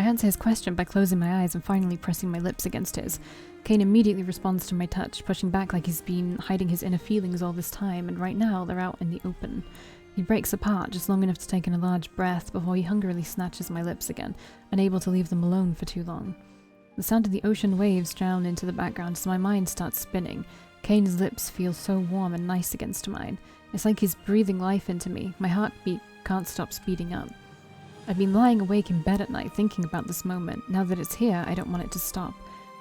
answer his question by closing my eyes and finally pressing my lips against his. CAINE immediately responds to my touch, pushing back like he's been hiding his inner feelings all this time, and right now they're out in the open. He breaks apart just long enough to take in a large breath before he hungrily snatches my lips again, unable to leave them alone for too long. The sound of the ocean waves drown into the background as my mind starts spinning. CAINE's lips feel so warm and nice against mine. It's like he's breathing life into me. My heartbeat can't stop speeding up. I've been lying awake in bed at night thinking about this moment. Now that it's here, I don't want it to stop.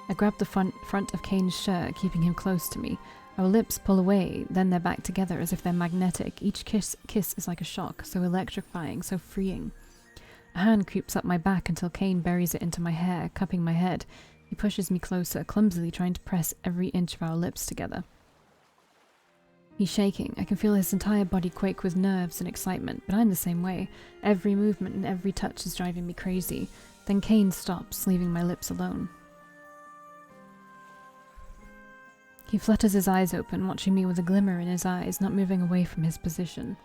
I grab the front of CAINE's shirt, keeping him close to me. Our lips pull away, then they're back together as if they're magnetic. Each kiss is like a shock, so electrifying, so freeing. A hand creeps up my back until CAINE buries it into my hair, cupping my head. He pushes me closer, clumsily trying to press every inch of our lips together. He's shaking. I can feel his entire body quake with nerves and excitement, but I'm the same way. Every movement and every touch is driving me crazy. Then CAINE stops, leaving my lips alone. He flutters his eyes open, watching me with a glimmer in his eyes, not moving away from his position.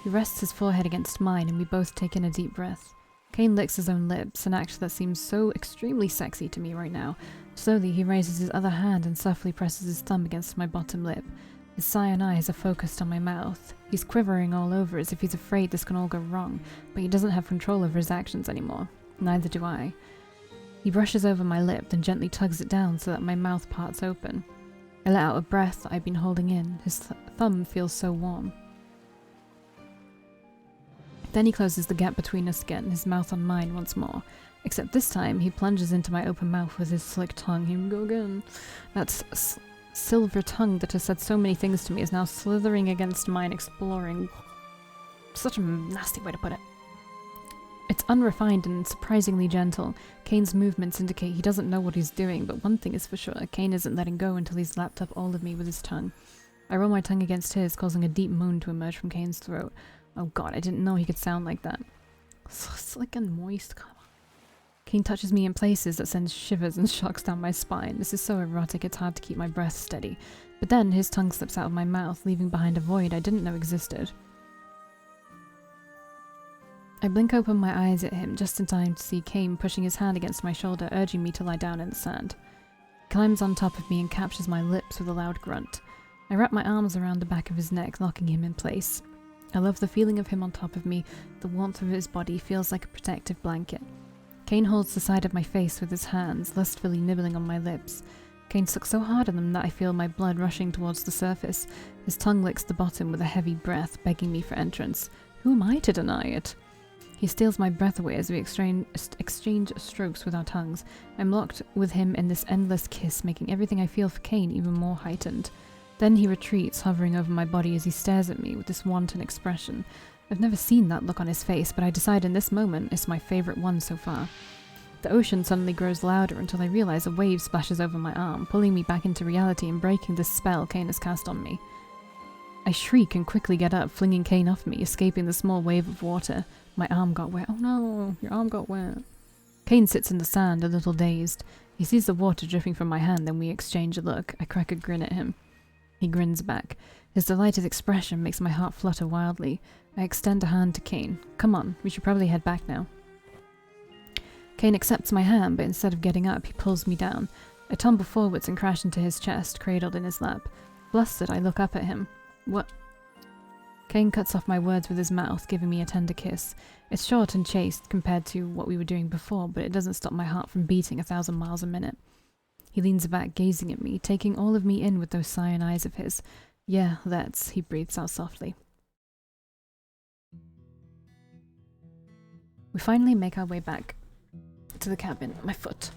He rests his forehead against mine, and we both take in a deep breath. CAINE licks his own lips, an act that seems so extremely sexy to me right now. Slowly, he raises his other hand and softly presses his thumb against my bottom lip. His cyan eyes are focused on my mouth. He's quivering all over as if he's afraid this can all go wrong, but he doesn't have control over his actions anymore. Neither do I. He brushes over my lip, then gently tugs it down so that my mouth parts open. I let out a breath that I've been holding in. His thumb feels so warm. Then he closes the gap between us again, his mouth on mine once more. Except this time, he plunges into my open mouth with his slick tongue. Here we go again. That silver tongue that has said so many things to me is now slithering against mine, exploring. Such a nasty way to put it. It's unrefined and surprisingly gentle. CAINE's movements indicate he doesn't know what he's doing, but one thing is for sure, CAINE isn't letting go until he's lapped up all of me with his tongue. I roll my tongue against his, causing a deep moan to emerge from CAINE's throat. Oh god, I didn't know he could sound like that. So slick and moist, come on. CAINE touches me in places that sends shivers and shocks down my spine. This is so erotic it's hard to keep my breath steady. But then his tongue slips out of my mouth, leaving behind a void I didn't know existed. I blink open my eyes at him just in time to see CAINE pushing his hand against my shoulder, urging me to lie down in the sand. He climbs on top of me and captures my lips with a loud grunt. I wrap my arms around the back of his neck, locking him in place. I love the feeling of him on top of me. The warmth of his body feels like a protective blanket. CAINE holds the side of my face with his hands, lustfully nibbling on my lips. CAINE sucks so hard on them that I feel my blood rushing towards the surface. His tongue licks the bottom with a heavy breath, begging me for entrance. Who am I to deny it? He steals my breath away as we exchange strokes with our tongues. I'm locked with him in this endless kiss, making everything I feel for CAINE even more heightened. Then he retreats, hovering over my body as he stares at me with this wanton expression. I've never seen that look on his face, but I decide in this moment it's my favourite one so far. The ocean suddenly grows louder until I realise a wave splashes over my arm, pulling me back into reality and breaking the spell CAINE has cast on me. I shriek and quickly get up, flinging CAINE off me, escaping the small wave of water. My arm got wet. Oh no, your arm got wet. CAINE sits in the sand, a little dazed. He sees the water dripping from my hand, then we exchange a look. I crack a grin at him. He grins back. His delighted expression makes my heart flutter wildly. I extend a hand to CAINE. Come on, we should probably head back now. CAINE accepts my hand, but instead of getting up, he pulls me down. I tumble forwards and crash into his chest, cradled in his lap. Flustered, I look up at him. What? CAINE cuts off my words with his mouth, giving me a tender kiss. It's short and chaste compared to what we were doing before, but it doesn't stop my heart from beating 1,000 miles a minute. He leans back, gazing at me, taking all of me in with those cyan eyes of his. Yeah, let's, he breathes out softly. We finally make our way back to the cabin. My foot.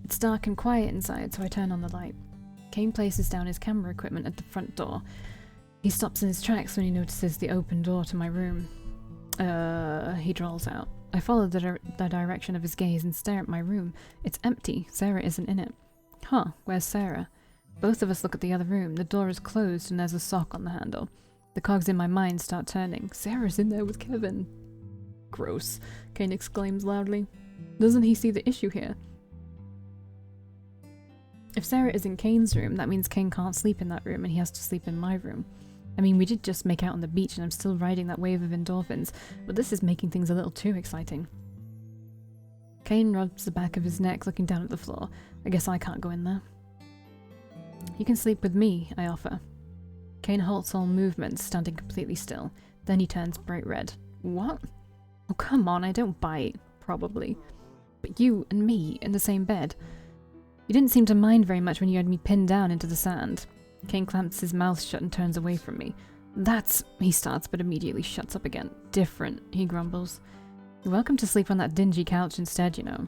It's dark and quiet inside, so I turn on the light. CAINE places down his camera equipment at the front door. He stops in his tracks when he notices the open door to my room. He drawls out. I follow the direction of his gaze and stare at my room. It's empty. Sarah isn't in it. Huh, where's Sarah? Both of us look at the other room. The door is closed and there's a sock on the handle. The cogs in my mind start turning. Sarah's in there with Kevin. Gross, CAINE exclaims loudly. Doesn't he see the issue here? If Sarah is in CAINE's room, that means CAINE can't sleep in that room and he has to sleep in my room. I mean, we did just make out on the beach and I'm still riding that wave of endorphins, but this is making things a little too exciting. CAINE rubs the back of his neck, looking down at the floor. I guess I can't go in there. You can sleep with me, I offer. CAINE halts all movements, standing completely still. Then he turns bright red. What? Oh, come on, I don't bite. Probably. But you and me in the same bed. You didn't seem to mind very much when you had me pinned down into the sand. CAINE clamps his mouth shut and turns away from me. That's... he starts, but immediately shuts up again. Different, he grumbles. You're welcome to sleep on that dingy couch instead, you know.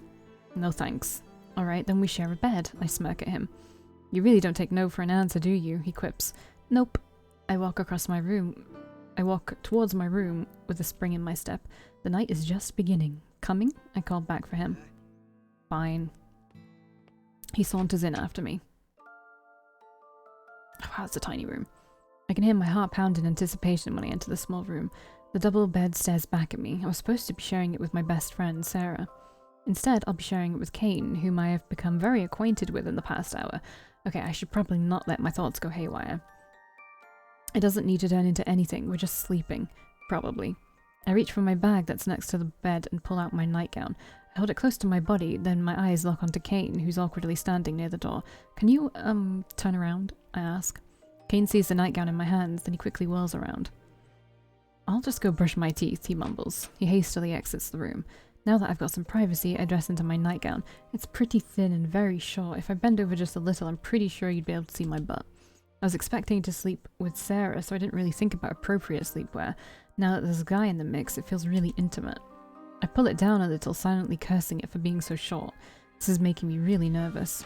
No thanks. Alright, then we share a bed, I smirk at him. You really don't take no for an answer, do you? He quips. Nope. I walk towards my room with a spring in my step. The night is just beginning. Coming? I call back for him. Fine. He saunters in after me. Wow, it's a tiny room. I can hear my heart pound in anticipation when I enter the small room. The double bed stares back at me. I was supposed to be sharing it with my best friend, Sarah. Instead, I'll be sharing it with CAINE, whom I have become very acquainted with in the past hour. Okay, I should probably not let my thoughts go haywire. It doesn't need to turn into anything, we're just sleeping. Probably. I reach for my bag that's next to the bed and pull out my nightgown. I hold it close to my body, then my eyes lock onto CAINE, who's awkwardly standing near the door. Can you, turn around? I ask. CAINE sees the nightgown in my hands, then he quickly whirls around. I'll just go brush my teeth, he mumbles. He hastily exits the room. Now that I've got some privacy, I dress into my nightgown. It's pretty thin and very short. If I bend over just a little, I'm pretty sure you'd be able to see my butt. I was expecting to sleep with Sarah, so I didn't really think about appropriate sleepwear. Now that there's a guy in the mix, it feels really intimate. I pull it down a little, silently cursing it for being so short. This is making me really nervous.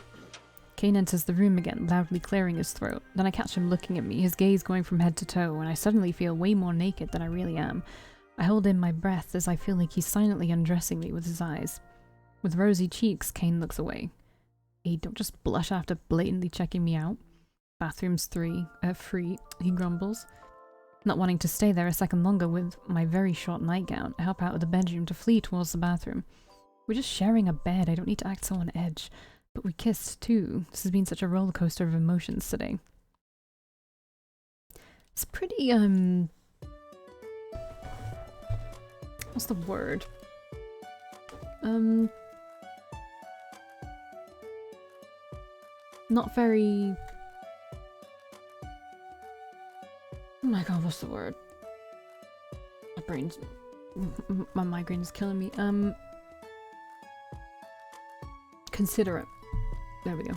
CAINE enters the room again, loudly clearing his throat. Then I catch him looking at me, his gaze going from head to toe, and I suddenly feel way more naked than I really am. I hold in my breath as I feel like he's silently undressing me with his eyes. With rosy cheeks, CAINE looks away. Hey, don't just blush after blatantly checking me out. Bathroom's free, he grumbles. Not wanting to stay there a second longer with my very short nightgown, I hop out of the bedroom to flee towards the bathroom. We're just sharing a bed, I don't need to act so on edge. But we kissed too. This has been such a roller coaster of emotions today. It's pretty, what's the word? Not very... Oh my god, what's the word? My migraine is killing me. Considerate. There we go.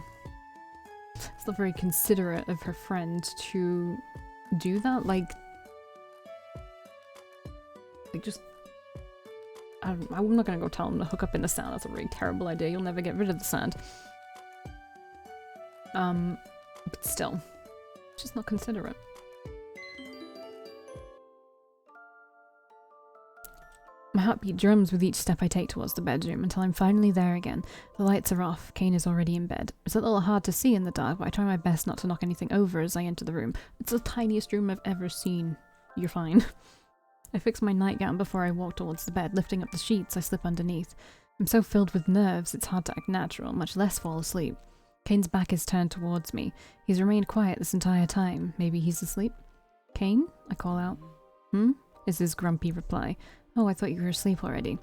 It's not very considerate of her friend to do that. Like just... I'm not gonna go tell him to hook up in the sand. That's a really terrible idea. You'll never get rid of the sand. But still. Just not considerate. My heartbeat drums with each step I take towards the bedroom until I'm finally there again. The lights are off. CAINE is already in bed. It's a little hard to see in the dark, but I try my best not to knock anything over as I enter the room. It's the tiniest room I've ever seen. You're fine. I fix my nightgown before I walk towards the bed. Lifting up the sheets, I slip underneath. I'm so filled with nerves, it's hard to act natural, much less fall asleep. CAINE's back is turned towards me. He's remained quiet this entire time. Maybe he's asleep? CAINE? I call out. Hmm? Is his grumpy reply. Oh, I thought you were asleep already.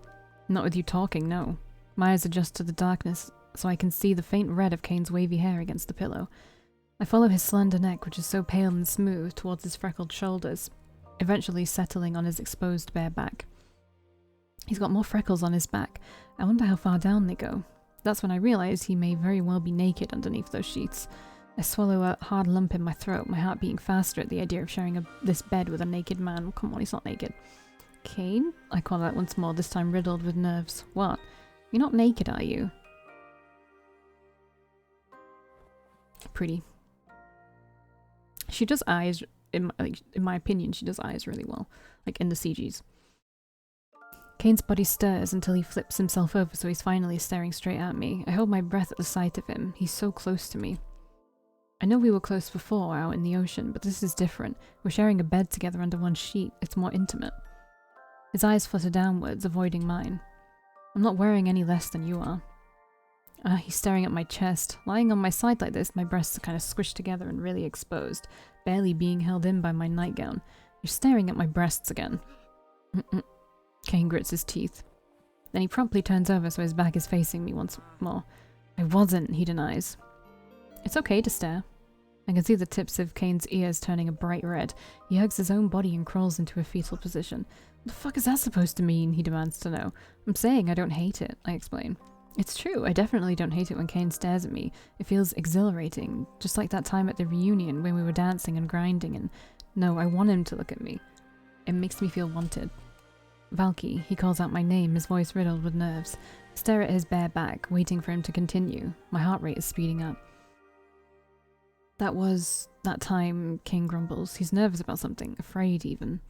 Not with you talking, no. My eyes adjust to the darkness so I can see the faint red of CAINE's wavy hair against the pillow. I follow his slender neck, which is so pale and smooth, towards his freckled shoulders, eventually settling on his exposed bare back. He's got more freckles on his back. I wonder how far down they go. That's when I realize he may very well be naked underneath those sheets. I swallow a hard lump in my throat, my heart beating faster at the idea of sharing this bed with a naked man. Come on, he's not naked. CAINE? I call out once more, this time riddled with nerves. What? You're not naked, are you? Pretty. She does eyes, in my opinion, she does eyes really well. Like in the CGs. CAINE's body stirs until he flips himself over so he's finally staring straight at me. I hold my breath at the sight of him. He's so close to me. I know we were close before out in the ocean, but this is different. We're sharing a bed together under one sheet. It's more intimate. His eyes flutter downwards, avoiding mine. I'm not wearing any less than you are. He's staring at my chest. Lying on my side like this, my breasts are kind of squished together and really exposed. barely being held in by my nightgown. You're staring at my breasts again. Cain grits his teeth. Then he promptly turns over so his back is facing me once more. I wasn't, he denies. It's okay to stare. I can see the tips of Cain's ears turning a bright red. He hugs his own body and crawls into a fetal position. What the fuck is that supposed to mean? He demands to know. I'm saying I don't hate it, I explain. It's true, I definitely don't hate it when Cain stares at me. It feels exhilarating, just like that time at the reunion when we were dancing and grinding and... No, I want him to look at me. It makes me feel wanted. Valkii, he calls out my name, his voice riddled with nerves. I stare at his bare back, waiting for him to continue. My heart rate is speeding up. That time, Cain grumbles. He's nervous about something, afraid even.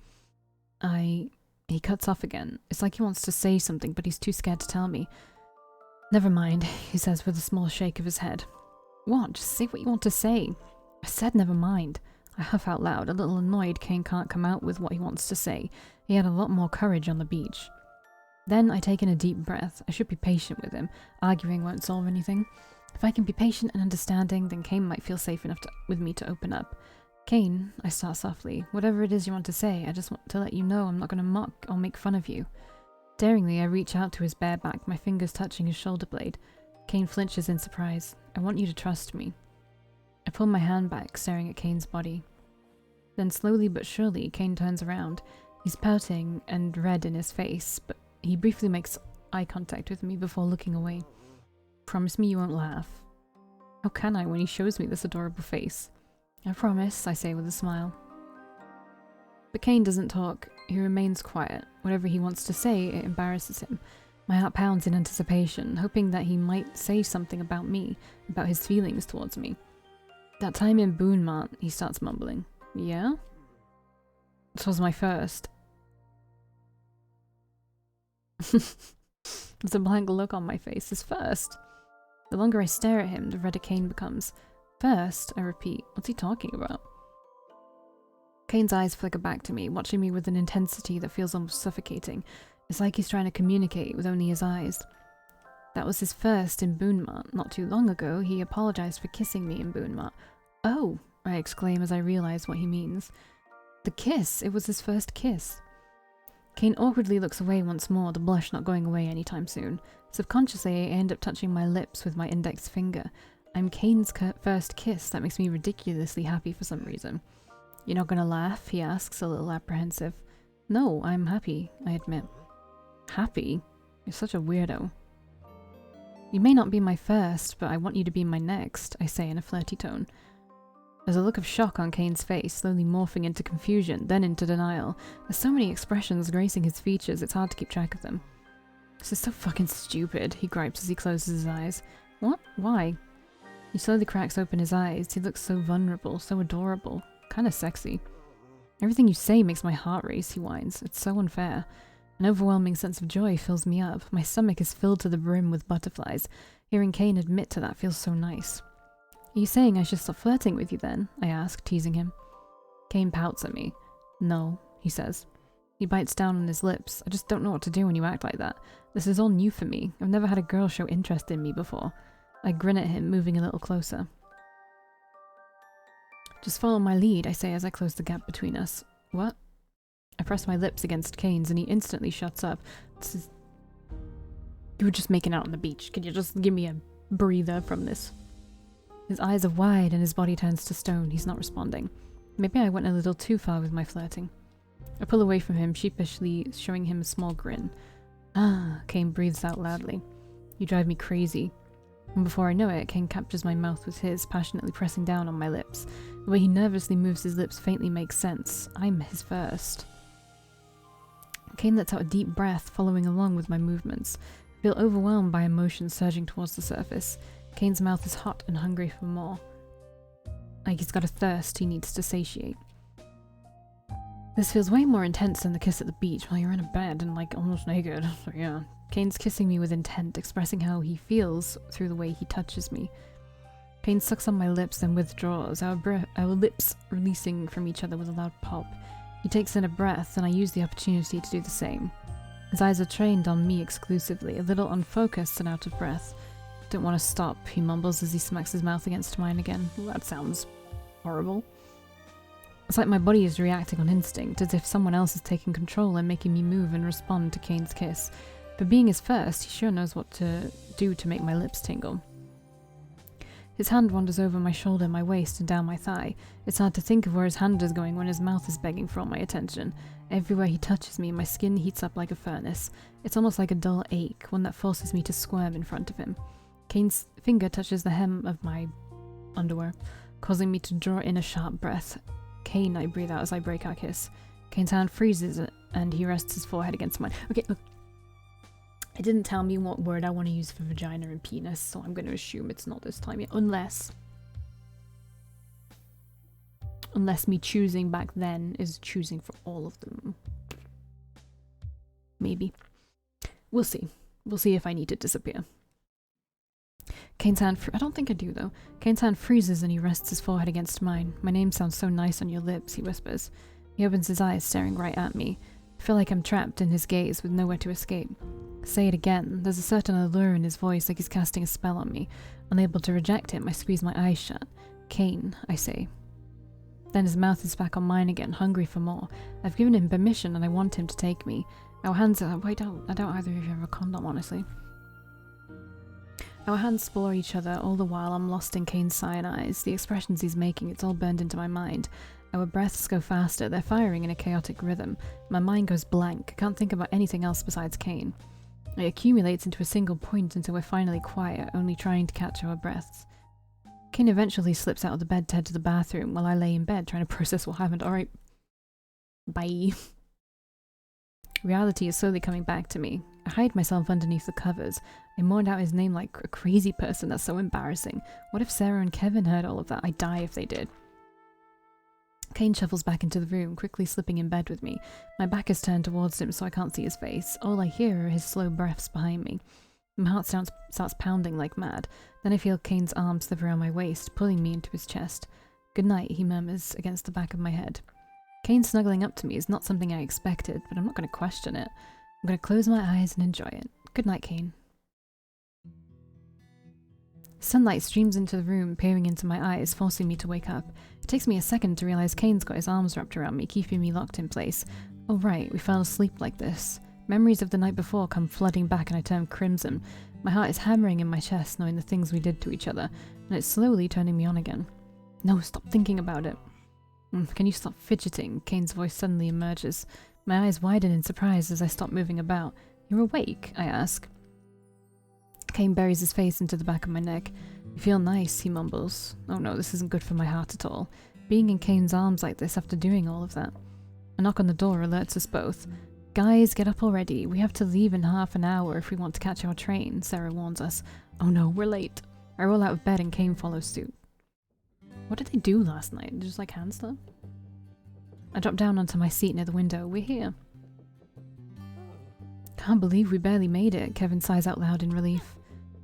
He cuts off again. It's like he wants to say something, but he's too scared to tell me. Never mind, he says with a small shake of his head. What? Just say what you want to say. I said never mind. I huff out loud, a little annoyed Cain can't come out with what he wants to say. He had a lot more courage on the beach. Then I take in a deep breath. I should be patient with him. Arguing won't solve anything. If I can be patient and understanding, then Cain might feel safe enough with me to open up. Cain, I start softly, whatever it is you want to say, I just want to let you know I'm not going to mock or make fun of you. Daringly, I reach out to his bare back, my fingers touching his shoulder blade. Cain flinches in surprise. I want you to trust me. I pull my hand back, staring at Cain's body. Then slowly but surely, Cain turns around. He's pouting and red in his face, but he briefly makes eye contact with me before looking away. Promise me you won't laugh. How can I when he shows me this adorable face? I promise, I say with a smile. But Cain doesn't talk. He remains quiet. Whatever he wants to say, it embarrasses him. My heart pounds in anticipation, hoping that he might say something about me, about his feelings towards me. That time in Boonmont, he starts mumbling. Yeah? This was my first. There's a blank look on my face. His first. The longer I stare at him, the redder Cain becomes. First, I repeat. What's he talking about? Cain's eyes flicker back to me, watching me with an intensity that feels almost suffocating. It's like he's trying to communicate with only his eyes. That was his first in Boonmont. Not too long ago, he apologized for kissing me in Boonmont. Oh, I exclaim as I realize what he means. The kiss! It was his first kiss. Cain awkwardly looks away once more, the blush not going away anytime soon. Subconsciously, I end up touching my lips with my index finger. I'm Cain's first kiss. That makes me ridiculously happy for some reason. You're not gonna laugh? He asks, a little apprehensive. No, I'm happy, I admit. Happy? You're such a weirdo. You may not be my first, but I want you to be my next, I say in a flirty tone. There's a look of shock on Cain's face, slowly morphing into confusion, then into denial. There's so many expressions gracing his features, it's hard to keep track of them. This is so fucking stupid, he gripes as he closes his eyes. What? Why? He slowly cracks open his eyes. He looks so vulnerable, so adorable. Kinda sexy. Everything you say makes my heart race, he whines. It's so unfair. An overwhelming sense of joy fills me up. My stomach is filled to the brim with butterflies. Hearing Cain admit to that feels so nice. Are you saying I should stop flirting with you then? I ask, teasing him. Cain pouts at me. No, he says. He bites down on his lips. I just don't know what to do when you act like that. This is all new for me. I've never had a girl show interest in me before. I grin at him, moving a little closer. Just follow my lead, I say as I close the gap between us. What? I press my lips against Cain's and he instantly shuts up. You were just making out on the beach. Can you just give me a breather from this? His eyes are wide and his body turns to stone. He's not responding. Maybe I went a little too far with my flirting. I pull away from him, sheepishly showing him a small grin. Ah, Cain breathes out loudly. You drive me crazy. And before I know it, Cain captures my mouth with his, passionately pressing down on my lips. The way he nervously moves his lips faintly makes sense. I'm his first. Cain lets out a deep breath, following along with my movements. I feel overwhelmed by emotions surging towards the surface. Cain's mouth is hot and hungry for more. Like he's got a thirst he needs to satiate. This feels way more intense than the kiss at the beach while you're in a bed and like almost naked. So yeah. Cain's kissing me with intent, expressing how he feels through the way he touches me. Cain sucks on my lips then withdraws, our lips releasing from each other with a loud pop. He takes in a breath and I use the opportunity to do the same. His eyes are trained on me exclusively, a little unfocused and out of breath. Don't want to stop, he mumbles as he smacks his mouth against mine again. That sounds horrible. It's like my body is reacting on instinct, as if someone else is taking control and making me move and respond to Caine's kiss. But being his first, he sure knows what to do to make my lips tingle. His hand wanders over my shoulder, my waist, and down my thigh. It's hard to think of where his hand is going when his mouth is begging for all my attention. Everywhere he touches me, my skin heats up like a furnace. It's almost like a dull ache, one that forces me to squirm in front of him. Caine's finger touches the hem of my underwear, causing me to draw in a sharp breath. Caine, I breathe out as I break our kiss. Caine's hand freezes and he rests his forehead against mine. Okay, look. It didn't tell me what word I want to use for vagina and penis, so I'm going to assume it's not this time yet. Unless me choosing back then is choosing for all of them. Maybe. We'll see. We'll see if I need to disappear. Caine's hand... I don't think I do, though. Caine's hand freezes and he rests his forehead against mine. My name sounds so nice on your lips, he whispers. He opens his eyes, staring right at me. I feel like I'm trapped in his gaze with nowhere to escape. Say it again. There's a certain allure in his voice, like he's casting a spell on me. Unable to reject him, I squeeze my eyes shut. Caine, I say. Then his mouth is back on mine again, hungry for more. I've given him permission and I want him to take me. Our hands are... I don't either of you have a condom, honestly. Our hands explore each other, all the while I'm lost in Caine's cyan eyes. The expressions he's making, it's all burned into my mind. Our breaths go faster, they're firing in a chaotic rhythm. My mind goes blank, I can't think about anything else besides Caine. It accumulates into a single point until we're finally quiet, only trying to catch our breaths. Caine eventually slips out of the bed to head to the bathroom while I lay in bed trying to process what happened. Alright. Bye. Reality is slowly coming back to me. I hide myself underneath the covers. I mourned out his name like a crazy person. That's so embarrassing. What if Sarah and Kevin heard all of that? I'd die if they did. Caine shuffles back into the room, quickly slipping in bed with me. My back is turned towards him so I can't see his face. All I hear are his slow breaths behind me. My heart starts pounding like mad. Then I feel Caine's arm slip around my waist, pulling me into his chest. Good night, he murmurs against the back of my head. Caine snuggling up to me is not something I expected, but I'm not going to question it. I'm going to close my eyes and enjoy it. Good night, Caine. Sunlight streams into the room, peering into my eyes, forcing me to wake up. It takes me a second to realize Caine's got his arms wrapped around me, keeping me locked in place. Oh right, we fell asleep like this. Memories of the night before come flooding back and I turn crimson. My heart is hammering in my chest, knowing the things we did to each other, and it's slowly turning me on again. No, stop thinking about it. Can you stop fidgeting? Caine's voice suddenly emerges. My eyes widen in surprise as I stop moving about. You're awake? I ask. Caine buries his face into the back of my neck. You feel nice, he mumbles. Oh no, this isn't good for my heart at all. Being in Caine's arms like this after doing all of that. A knock on the door alerts us both. Guys, get up already. We have to leave in half an hour if we want to catch our train, Sarah warns us. Oh no, we're late. I roll out of bed and Caine follows suit. What did they do last night? Just like hand stuff? I drop down onto my seat near the window. We're here. Can't believe we barely made it, Kevin sighs out loud in relief.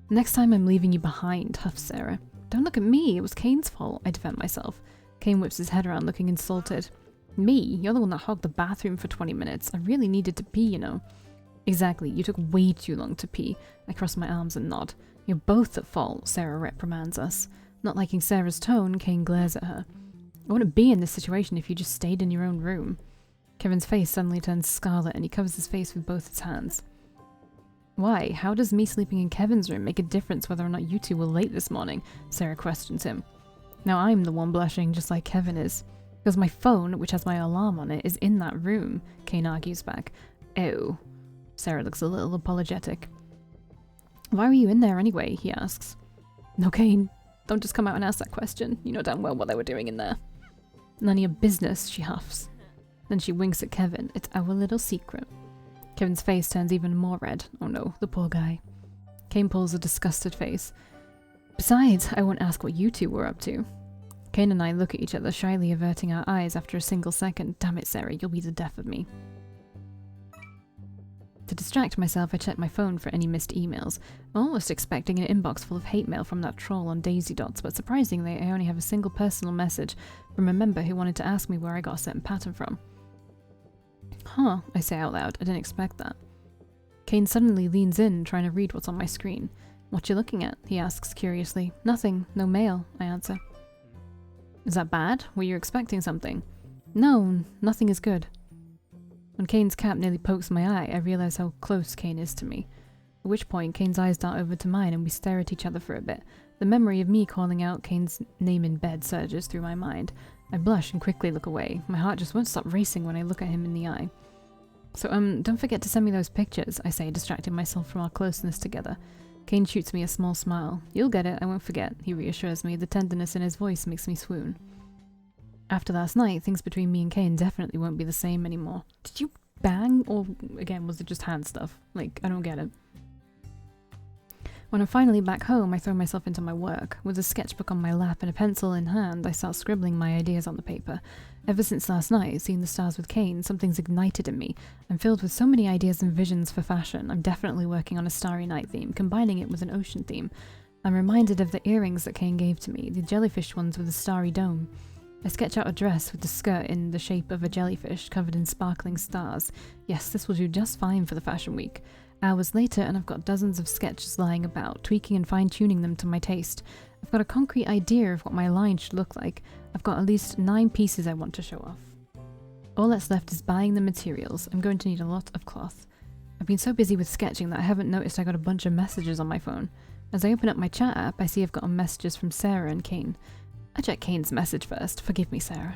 Next time I'm leaving you behind, huffs Sarah. Don't look at me, it was Caine's fault, I defend myself. Caine whips his head around looking insulted. Me? You're the one that hogged the bathroom for 20 minutes. I really needed to pee, you know. Exactly, you took way too long to pee. I cross my arms and nod. You're both at fault, Sarah reprimands us. Not liking Sarah's tone, Caine glares at her. I wouldn't be in this situation if you just stayed in your own room. Kevin's face suddenly turns scarlet and he covers his face with both his hands. Why? How does me sleeping in Kevin's room make a difference whether or not you two were late this morning? Sarah questions him. Now I'm the one blushing just like Kevin is. Because my phone, which has my alarm on it, is in that room, Caine argues back. Oh. Sarah looks a little apologetic. Why were you in there anyway? He asks. No, Caine. Don't just come out and ask that question. You know damn well what they were doing in there. None of your business, she huffs. Then she winks at Kevin. It's our little secret. Kevin's face turns even more red. Oh no, the poor guy. Caine pulls a disgusted face. Besides, I won't ask what you two were up to. Caine and I look at each other, shyly averting our eyes after a single second. Damn it, Sarah, you'll be the death of me. To distract myself, I check my phone for any missed emails. I'm almost expecting an inbox full of hate mail from that troll on Daisy Dots, but surprisingly, I only have a single personal message from a member who wanted to ask me where I got a certain pattern from. Huh, I say out loud. I didn't expect that. Caine suddenly leans in, trying to read what's on my screen. What you looking at? He asks curiously. Nothing. No mail, I answer. Is that bad? Were you expecting something? No, nothing is good. When Kane's cap nearly pokes my eye, I realise how close Kane is to me. At which point, Kane's eyes dart over to mine and we stare at each other for a bit. The memory of me calling out Kane's name in bed surges through my mind. I blush and quickly look away. My heart just won't stop racing when I look at him in the eye. So, don't forget to send me those pictures, I say, distracting myself from our closeness together. Kane shoots me a small smile. You'll get it, I won't forget, he reassures me. The tenderness in his voice makes me swoon. After last night, things between me and Kane definitely won't be the same anymore. Did you bang? Or, again, was it just hand stuff? Like, I don't get it. When I'm finally back home, I throw myself into my work. With a sketchbook on my lap and a pencil in hand, I start scribbling my ideas on the paper. Ever since last night, seeing the stars with Kane, something's ignited in me. I'm filled with so many ideas and visions for fashion. I'm definitely working on a starry night theme, combining it with an ocean theme. I'm reminded of the earrings that Kane gave to me, the jellyfish ones with a starry dome. I sketch out a dress with the skirt in the shape of a jellyfish covered in sparkling stars. Yes, this will do just fine for the fashion week. Hours later, and I've got dozens of sketches lying about, tweaking and fine-tuning them to my taste. I've got a concrete idea of what my line should look like. I've got at least 9 pieces I want to show off. All that's left is buying the materials. I'm going to need a lot of cloth. I've been so busy with sketching that I haven't noticed I got a bunch of messages on my phone. As I open up my chat app, I see I've got messages from Sarah and Kane. I check Kane's message first. Forgive me, Sarah.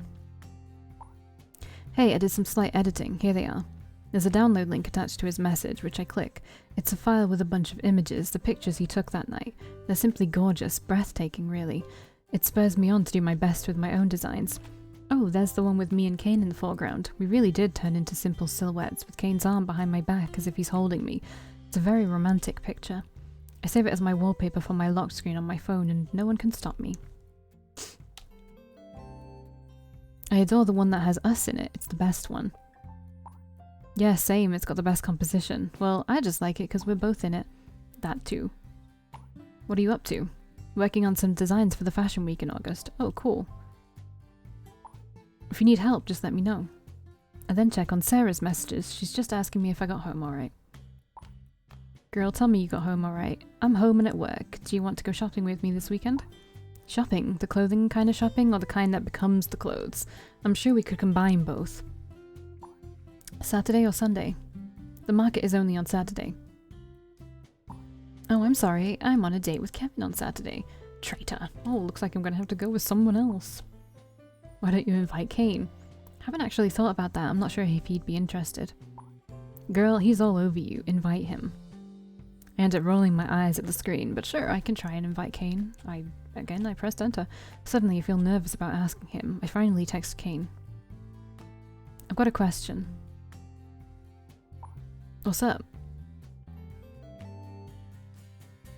Hey, I did some slight editing. Here they are. There's a download link attached to his message, which I click. It's a file with a bunch of images, the pictures he took that night. They're simply gorgeous, breathtaking really. It spurs me on to do my best with my own designs. Oh, there's the one with me and Kane in the foreground. We really did turn into simple silhouettes, with Kane's arm behind my back as if he's holding me. It's a very romantic picture. I save it as my wallpaper for my lock screen on my phone, and no one can stop me. I adore the one that has us in it. It's the best one. Yeah, same. It's got the best composition. Well, I just like it because we're both in it. That too. What are you up to? Working on some designs for the fashion week in August. Oh, cool. If you need help, just let me know. I then check on Sarah's messages. She's just asking me if I got home alright. Girl, tell me you got home alright. I'm home and at work. Do you want to go shopping with me this weekend? Shopping? The clothing kind of shopping, or the kind that becomes the clothes? I'm sure we could combine both. Saturday or Sunday? The market is only on Saturday. Oh, I'm sorry. I'm on a date with Kevin on Saturday. Traitor. Oh, looks like I'm gonna have to go with someone else. Why don't you invite Kane? Haven't actually thought about that. I'm not sure if he'd be interested. Girl, he's all over you. Invite him. I end up rolling my eyes at the screen, but sure, I can try and invite Kane. I pressed enter. Suddenly I feel nervous about asking him. I finally text Kane. I've got a question. What's up?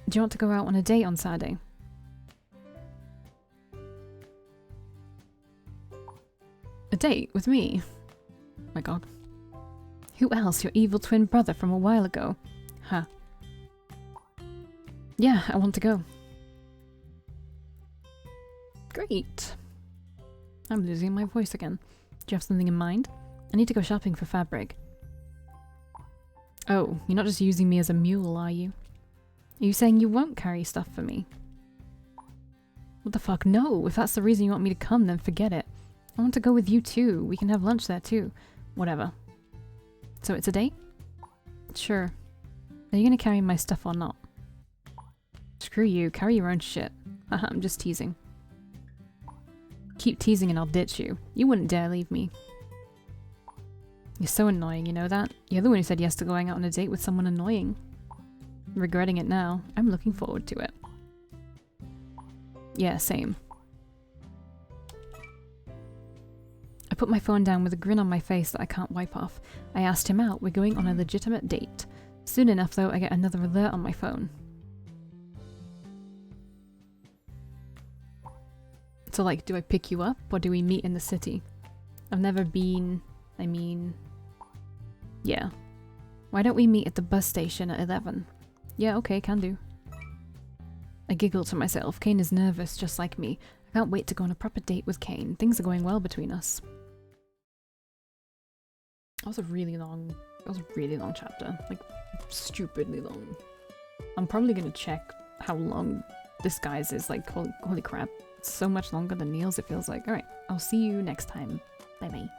Do you want to go out on a date on Saturday? A date with me? My god. Who else? Your evil twin brother from a while ago? Huh. Yeah, I want to go. Great. I'm losing my voice again. Do you have something in mind? I need to go shopping for fabric. Oh, you're not just using me as a mule, are you? Are you saying you won't carry stuff for me? What the fuck? No! If that's the reason you want me to come, then forget it. I want to go with you too. We can have lunch there too. Whatever. So it's a date? Sure. Are you gonna carry my stuff or not? Screw you. Carry your own shit. Haha, I'm just teasing. Keep teasing and I'll ditch you. You wouldn't dare leave me. You're so annoying, you know that? You're the one who said yes to going out on a date with someone annoying. I'm regretting it now. I'm looking forward to it. Yeah, same. I put my phone down with a grin on my face that I can't wipe off. I asked him out. We're going on a legitimate date. Soon enough, though, I get another alert on my phone. So, like, do I pick you up or do we meet in the city? I've never been... I mean... Yeah. Why don't we meet at the bus station at 11? Yeah, okay, can do. I giggle to myself. Kane is nervous, just like me. I can't wait to go on a proper date with Kane. Things are going well between us. That was a really long chapter. Like, stupidly long. I'm probably gonna check how long this guy's is. Like, holy crap. It's so much longer than Neil's, it feels like. Alright, I'll see you next time. Bye bye.